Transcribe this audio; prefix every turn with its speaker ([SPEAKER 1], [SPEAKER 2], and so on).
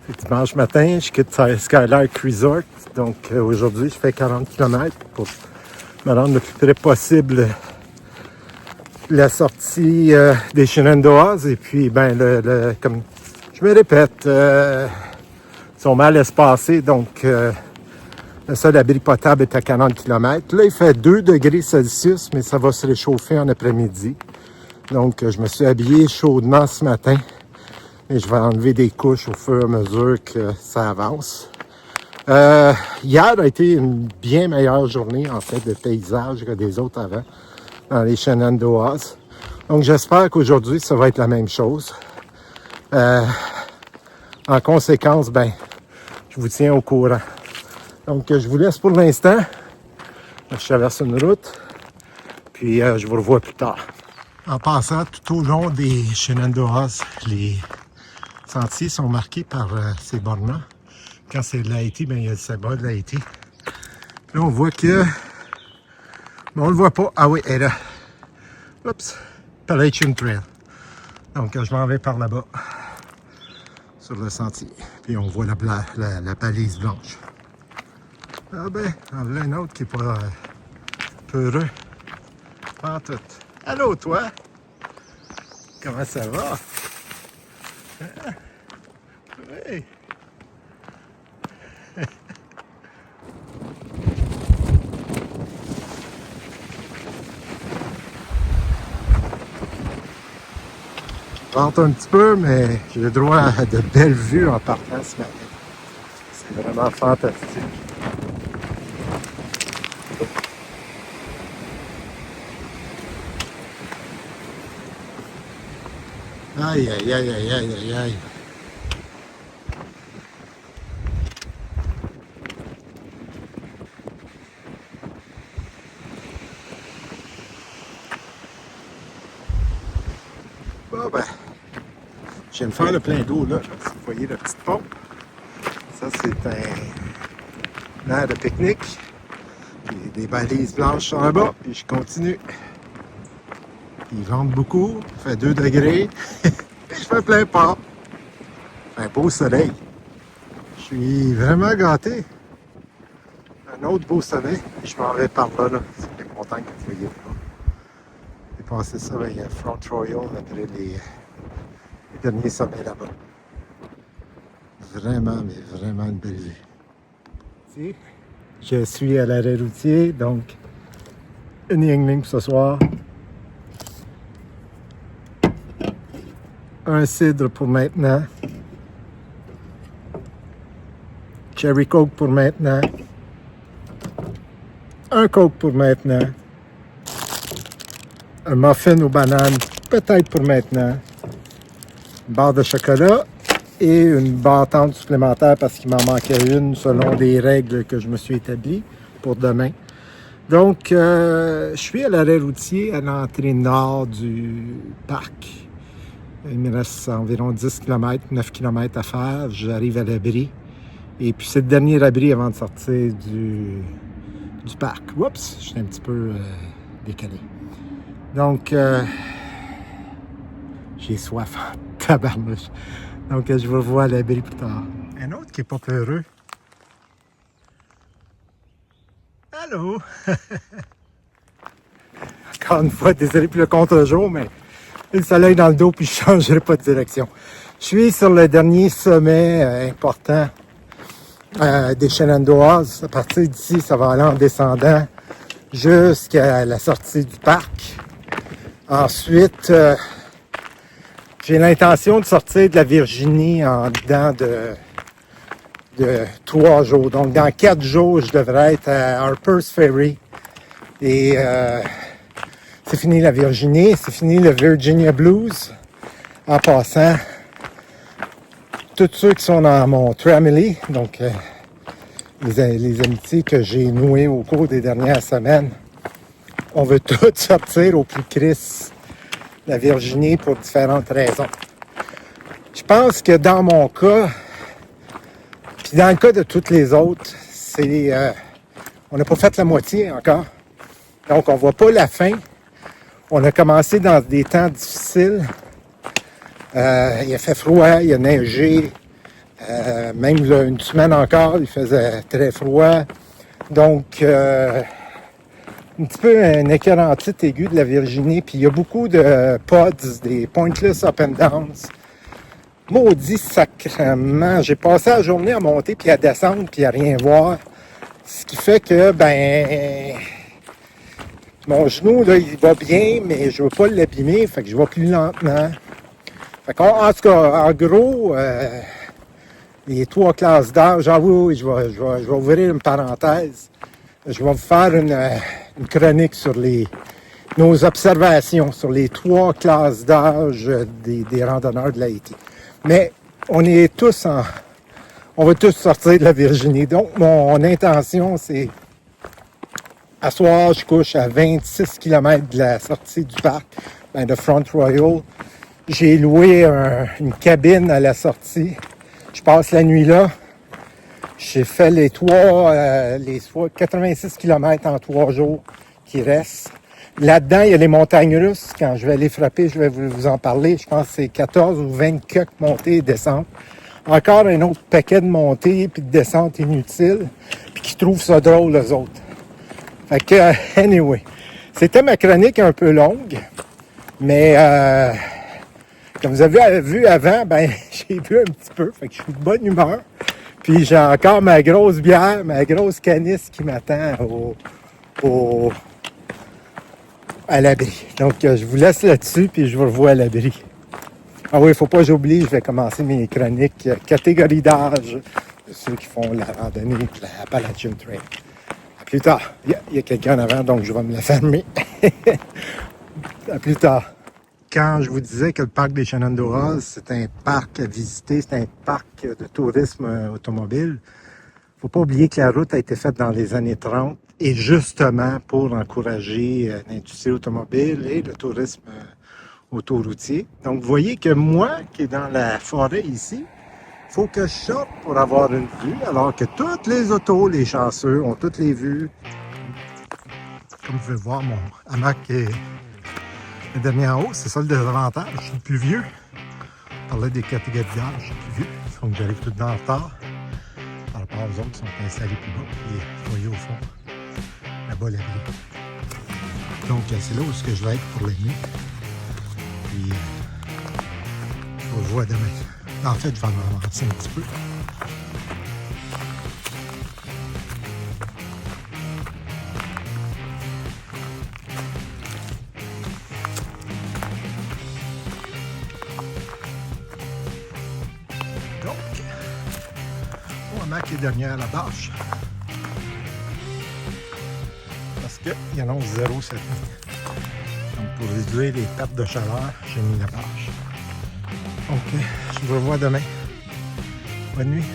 [SPEAKER 1] C'est dimanche matin, je quitte Skylark Resort. Donc aujourd'hui, je fais 40 km pour me rendre le plus près possible de la sortie des Shenandoahs. Et puis, comme je me répète, ils sont mal espacés, donc le seul abri potable est à 40 km. Là, il fait 2 degrés Celsius, mais ça va se réchauffer en après-midi. Donc, je me suis habillé chaudement ce matin. Et je vais enlever des couches au fur et à mesure que ça avance. Hier a été une bien meilleure journée, en fait, de paysage que des autres avant, dans les Shenandoahs. Donc, j'espère qu'aujourd'hui, ça va être la même chose. En conséquence, je vous tiens au courant. Donc, je vous laisse pour l'instant. Je traverse une route, puis je vous revois plus tard. En passant tout au long des Shenandoahs, les sentiers sont marqués par ces bornes-là. Quand c'est de l'Haïti, il y a le symbole de l'Haïti. Là, on voit que... Mais on le voit pas. Ah oui, elle est là. Oups. Appalachian Trail. Donc, je m'en vais par là-bas. Sur le sentier. Puis, on voit la balise blanche. Ah en voilà un autre qui est pas peureux. Pas tout. Allô, toi? Comment ça va? Oui. Je rentre un petit peu, mais j'ai le droit à de belles vues en partant ce matin. C'est vraiment fantastique. Aïe, aïe, aïe, aïe, aïe, aïe, aïe. Bon je viens de faire le plein d'eau là. Vous voyez la petite pompe. Ça, c'est un air de pique-nique. Puis des balises blanches sur le bas, puis je continue. Il vente beaucoup, il fait 2 degrés. Et je me plains pas. Un beau soleil. Je suis vraiment gâté. Un autre beau soleil. Je m'en vais par là. C'est les montagnes que vous voyez là. J'ai passé ça, il y a Front Royal après les derniers sommets là-bas. Vraiment, mais vraiment une belle vue. Je suis à l'arrêt routier, donc une Yuengling ce soir. Un cidre pour maintenant. Cherry Coke pour maintenant. Un Coke pour maintenant. Un muffin aux bananes, peut-être pour maintenant. Une barre de chocolat et une bâtante supplémentaire parce qu'il m'en manquait une selon des règles que je me suis établi pour demain. Donc, je suis à l'arrêt routier à l'entrée nord du parc. Il me reste environ 10 km, 9 km à faire. J'arrive à l'abri. Et puis, c'est le dernier abri avant de sortir du parc. Oups, je suis un petit peu décalé. Donc, j'ai soif en tabarnouche. Donc, je vous revois à l'abri plus tard. Un autre qui n'est pas peureux. Allô? Encore une fois, désolé pour le contre-jour, mais le soleil dans le dos, puis je ne changerai pas de direction. Je suis sur le dernier sommet important des Shenandoahs. À partir d'ici, ça va aller en descendant jusqu'à la sortie du parc. Ensuite, j'ai l'intention de sortir de la Virginie en dedans de 3 jours. Donc, dans 4 jours, je devrais être à Harper's Ferry. Et c'est fini la Virginie, c'est fini le Virginia Blues. En passant, tous ceux qui sont dans mon Tramily, donc les amitiés que j'ai nouées au cours des dernières semaines, on veut tous sortir au plus crisse la Virginie pour différentes raisons. Je pense que dans mon cas, puis dans le cas de toutes les autres, c'est on n'a pas fait la moitié encore. Donc, on ne voit pas la fin. On a commencé dans des temps difficiles. Il a fait froid, il a neigé, Même là, une semaine encore, il faisait très froid. Donc, un petit peu un écœurantite aigu de la Virginie. Puis il y a beaucoup de pods, des pointless up and downs. Maudit sacrement. J'ai passé la journée à monter puis à descendre puis à rien voir. Ce qui fait que, mon genou, là, il va bien, mais je veux pas l'abîmer. Fait que je vais plus lentement. Fait en tout cas, en gros, les 3 classes d'âge, j'avoue, je vais ouvrir une parenthèse. Je vais vous faire une chronique sur nos observations sur les 3 classes d'âge des randonneurs de l'Haïti. Mais on va tous sortir de la Virginie. Donc, mon intention, c'est à soir, je couche à 26 km de la sortie du parc, de Front Royal. J'ai loué une cabine à la sortie. Je passe la nuit là. J'ai fait les 86 km en 3 jours qui restent. Là-dedans, il y a les montagnes russes. Quand je vais les frapper, je vais vous en parler. Je pense que c'est 14 ou 20 quelques montées et descentes. Encore un autre paquet de montées puis de descentes inutiles, puis qui trouvent ça drôle, eux autres. Fait que, anyway, c'était ma chronique un peu longue, mais comme vous avez vu avant, j'ai bu un petit peu, fait que je suis de bonne humeur. Puis j'ai encore ma grosse bière, ma grosse canisse qui m'attend à l'abri. Donc, je vous laisse là-dessus, puis je vous revois à l'abri. Ah oui, il ne faut pas que j'oublie, je vais commencer mes chroniques catégorie d'âge de ceux qui font la randonnée de la Appalachian Trail. À plus tard. Il y a quelqu'un en avant, donc je vais me la fermer. À plus tard. Quand je vous disais que le parc des Shenandoahs, c'est un parc à visiter, c'est un parc de tourisme automobile, il ne faut pas oublier que la route a été faite dans les années 30 et justement pour encourager l'industrie automobile et le tourisme autoroutier. Donc, vous voyez que moi, qui est dans la forêt ici, il faut que je sorte pour avoir une vue, alors que toutes les autos, les chanceux, ont toutes les vues. Comme vous pouvez voir, mon hamac est dernier en haut. C'est ça le désavantage. Je suis le plus vieux. On parlait des catégories d'âge, je suis le plus vieux. Donc, j'arrive tout le temps en retard par rapport aux autres qui sont installés plus bas. Et vous voyez au fond, là-bas, l'abri. Donc, c'est là où je vais être pour la nuit. Puis, je vous revois demain. En fait, je vais m'avancer un petit peu. Donc, mon hamac est derrière la bâche. Parce qu'il annonce 0 cette nuit. Donc, pour réduire les pertes de chaleur, j'ai mis la bâche. OK, je vous revois demain. Bonne nuit.